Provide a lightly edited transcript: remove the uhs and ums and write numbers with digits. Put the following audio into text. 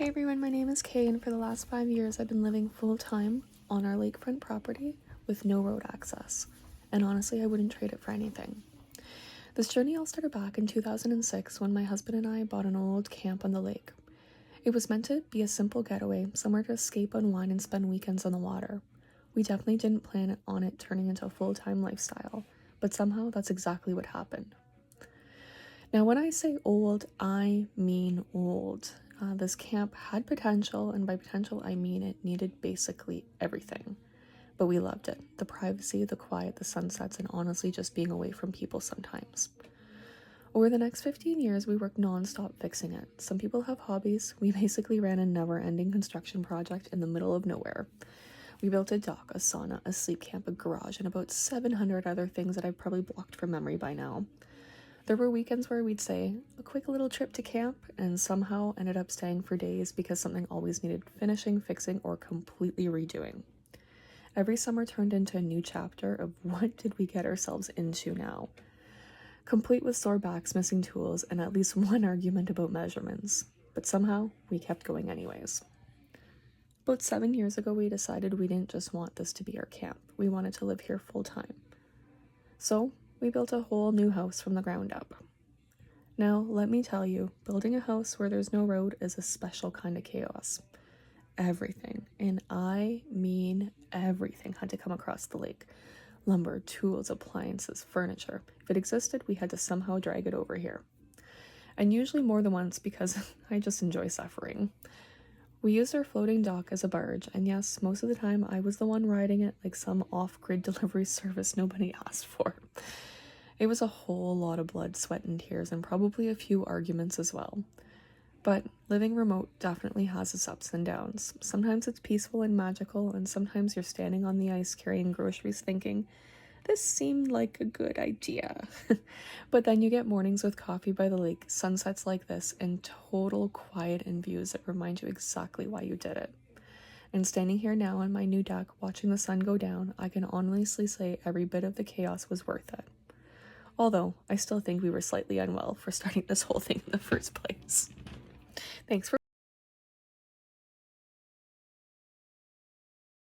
Hey everyone, my name is Kay, and for the last 5 years I've been living full-time on our lakefront property with no road access. And honestly, I wouldn't trade it for anything. This journey all started back in 2006 when my husband and I bought an old camp on the lake. It was meant to be a simple getaway, somewhere to escape, unwind, and spend weekends on the water. We definitely didn't plan on it turning into a full-time lifestyle, but somehow that's exactly what happened. Now, when I say old, I mean old. This camp had potential, and by potential, I mean it needed basically everything. But we loved it. The privacy, the quiet, the sunsets, and honestly just being away from people sometimes. Over the next 15 years, we worked non-stop fixing it. Some people have hobbies. We basically ran a never-ending construction project in the middle of nowhere. We built a dock, a sauna, a sleep camp, a garage, and about 700 other things that I've probably blocked from memory by now. There were weekends where we'd say, a quick little trip to camp, and somehow ended up staying for days because something always needed finishing, fixing, or completely redoing. Every summer turned into a new chapter of what did we get ourselves into now? Complete with sore backs, missing tools, and at least one argument about measurements. But somehow, we kept going anyways. About 7 years ago, we decided we didn't just want this to be our camp. We wanted to live here full time. So, we built a whole new house from the ground up. Now, let me tell you, building a house where there's no road is a special kind of chaos. Everything, and I mean everything, had to come across the lake. Lumber, tools, appliances, furniture. If it existed, we had to somehow drag it over here. And usually more than once because I just enjoy suffering. We used our floating dock as a barge, and yes, most of the time I was the one riding it like some off-grid delivery service nobody asked for. It was a whole lot of blood, sweat, and tears, and probably a few arguments as well. But living remote definitely has its ups and downs. Sometimes it's peaceful and magical, and sometimes you're standing on the ice carrying groceries thinking, this seemed like a good idea. But then you get mornings with coffee by the lake, sunsets like this, and total quiet and views that remind you exactly why you did it. And standing here now on my new deck, watching the sun go down, I can honestly say every bit of the chaos was worth it. Although, I still think we were slightly unwell for starting this whole thing in the first place. Thanks for